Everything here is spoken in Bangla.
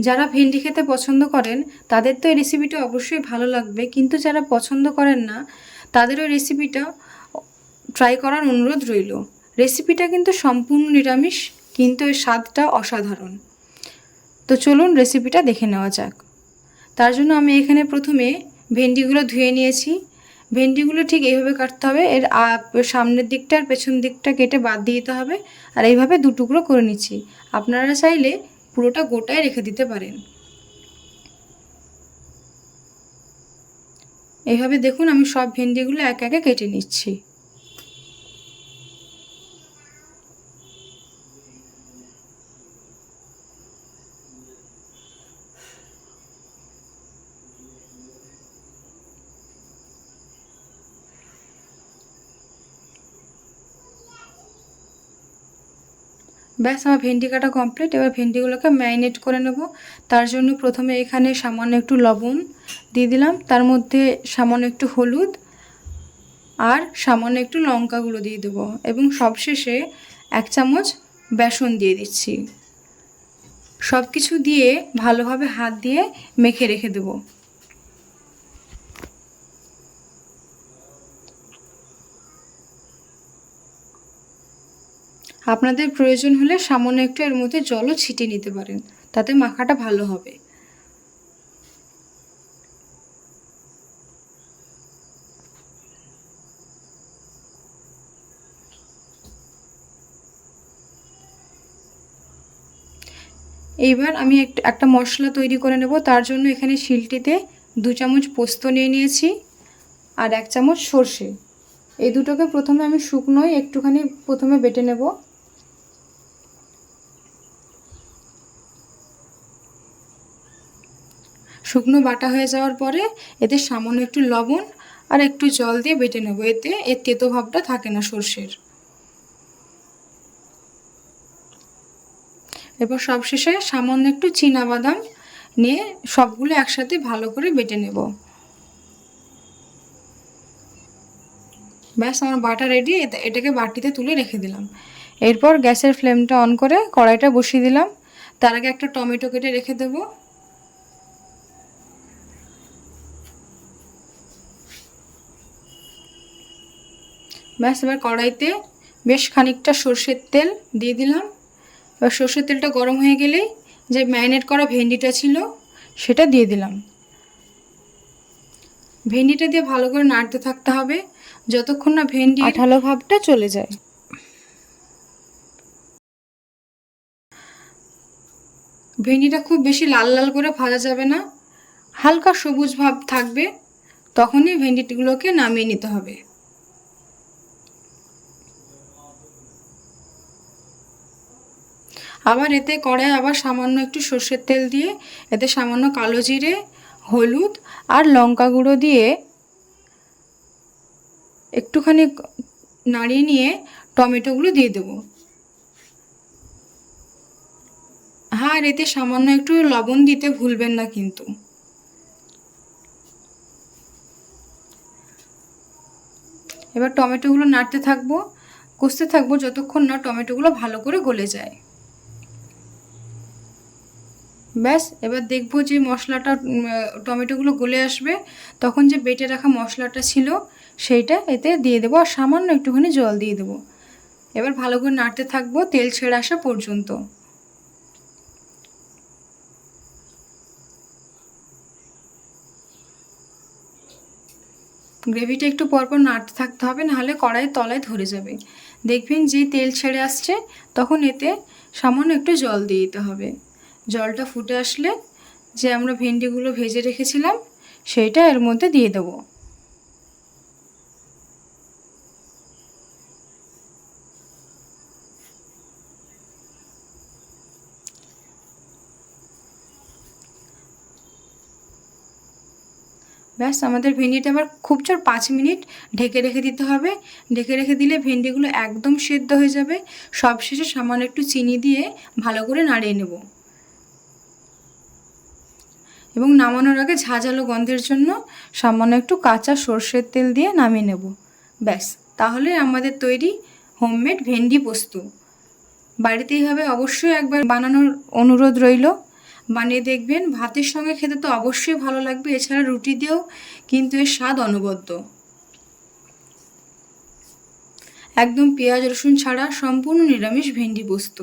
যারা ভেন্ডি খেতে পছন্দ করেন তাদের তো এই রেসিপিটা অবশ্যই ভালো লাগবে, কিন্তু যারা পছন্দ করেন না তাদের ওই রেসিপিটা ট্রাই করার অনুরোধ রইল। রেসিপিটা কিন্তু সম্পূর্ণ নিরামিষ, কিন্তু এর স্বাদটা অসাধারণ। তো চলুন রেসিপিটা দেখে নেওয়া যাক। তার জন্য আমি এখানে প্রথমে ভেন্ডিগুলো ধুয়ে নিয়েছি। ভেন্ডিগুলো ঠিক এইভাবে কাটতে হবে, এর সামনের দিকটা আর পেছন দিকটা কেটে বাদ দিয়ে দিতে হবে। আর এইভাবে দু টুকরো করে নিচ্ছি। আপনারা চাইলে পুরোটা গোটায় রেখে দিতে পারেন। এইভাবে দেখুন আমি সব ভেন্ডিগুলো একে একে কেটে নিচ্ছি। ব্যাস আমার ভেন্ডি কাটা কমপ্লিট। এবার ভেন্ডিগুলোকে ম্যারিনেট করে নেব। তার জন্য প্রথমে এখানে সামান্য একটু লবণ দিয়ে দিলাম, তার মধ্যে সামান্য একটু হলুদ আর সামান্য একটু লঙ্কা গুঁড়ো দিয়ে দেবো, এবং সবশেষে 1 চামচ বেসন দিয়ে দিচ্ছি। সব কিছু দিয়ে ভালোভাবে হাত দিয়ে মেখে রেখে দেবো। আপনাদের প্রয়োজন হলে সামান্য একটু এর মধ্যে জলও ছিটিয়ে নিতে পারেন, তাতে মাখাটা ভালো হবে। এইবার আমি একটা মশলা তৈরি করে নেব। তার জন্য এখানে শিলটিতে 2 চামচ পোস্ত নিয়ে নিয়েছি আর 1 চামচ সর্ষে। এই দুটোকে প্রথমে আমি শুকনোয় একটুখানি প্রথমে বেটে নেব। শুকনো বাটা হয়ে যাওয়ার পরে এতে সামান্য একটু লবণ আর একটু জল দিয়ে বেটে নেব, এতে এর তেতো ভাবটা থাকে না সর্ষের। এরপর সবশেষে সামান্য একটু চীনাবাদাম নিয়ে সবগুলো একসাথে ভালো করে বেটে নেব। ব্যাস আমার বাটা রেডি। এটাকে বাটিতে তুলে রেখে দিলাম। এরপর গ্যাসের ফ্লেমটা অন করে কড়াইটা বসিয়ে দিলাম। তার আগে একটা টমেটো কেটে রেখে দেব। ব্যাস এবার কড়াইতে বেশ খানিকটা সর্ষের তেল দিয়ে দিলাম। এবার সর্ষের তেলটা গরম হয়ে গেলেই যে ম্যারিনেট করা ভেন্ডিটা ছিল সেটা দিয়ে দিলাম। ভেন্ডিটা দিয়ে ভালো করে নাড়তে থাকতে হবে যতক্ষণ না ভেন্ডি আঠালো ভাবটা চলে যায়। ভেন্ডিটা খুব বেশি লাল লাল করে ভাজা যাবে না, হালকা সবুজ ভাব থাকবে, তখনই ভেন্ডিগুলোকে নামিয়ে নিতে হবে। আবার এতে কড়াই আবার সামান্য একটু সর্ষের তেল দিয়ে এতে সামান্য কালো জিরে, হলুদ আর লঙ্কা গুঁড়ো দিয়ে একটুখানি নাড়িয়ে নিয়ে টমেটোগুলো দিয়ে দেবো। হ্যাঁ, আর এতে সামান্য একটু লবণ দিতে ভুলবেন না কিন্তু। এবার টমেটোগুলো নাড়তে থাকবো, কষতে থাকবো যতক্ষণ না টমেটোগুলো ভালো করে গলে যায়। ব্যাস এবার দেখবো যে মশলাটা টমেটোগুলো গলে আসবে, তখন যে বেটে রাখা মশলাটা ছিল সেইটা এতে দিয়ে দেবো আর সামান্য একটুখানি জল দিয়ে দেবো। এবার ভালো করে নাড়তে থাকবো তেল ছেড়ে আসা পর্যন্ত। গ্রেভিটা একটু পরপর নাড়তে থাকতে হবে, নাহলে কড়াইয়ের তলায় ধরে যাবে। দেখবেন যে তেল ছেড়ে আসছে তখন এতে সামান্য একটু জল দিয়ে দিতে হবে। জলটা ফুটে আসলে যে আমরা ভেন্ডিগুলো ভেজে রেখেছিলাম সেইটা এর মধ্যে দিয়ে দেবো। ব্যাস আমাদের ভেন্ডিটা আবার খুব জোর 5 মিনিট ঢেকে রেখে দিতে হবে। ঢেকে রেখে দিলে ভেন্ডিগুলো একদম সেদ্ধ হয়ে যাবে। সবশেষে সামান্য একটু চিনি দিয়ে ভালো করে নাড়িয়ে নেব, এবং নামানোর আগে ঝাঁঝালো গন্ধের জন্য সামান্য একটু কাঁচা সর্ষের তেল দিয়ে নামিয়ে নেব। ব্যাস তাহলে আমাদের তৈরি হোমমেড ভেন্ডি পোস্ত। বাড়িতে এইভাবে অবশ্যই একবার বানানোর অনুরোধ রইল। বানিয়ে দেখবেন। ভাতের সঙ্গে খেতে তো অবশ্যই ভালো লাগবে, এছাড়া রুটি দিয়েও কিন্তু এর স্বাদ অনবদ্য। একদম পেঁয়াজ রসুন ছাড়া সম্পূর্ণ নিরামিষ ভেন্ডি পোস্ত।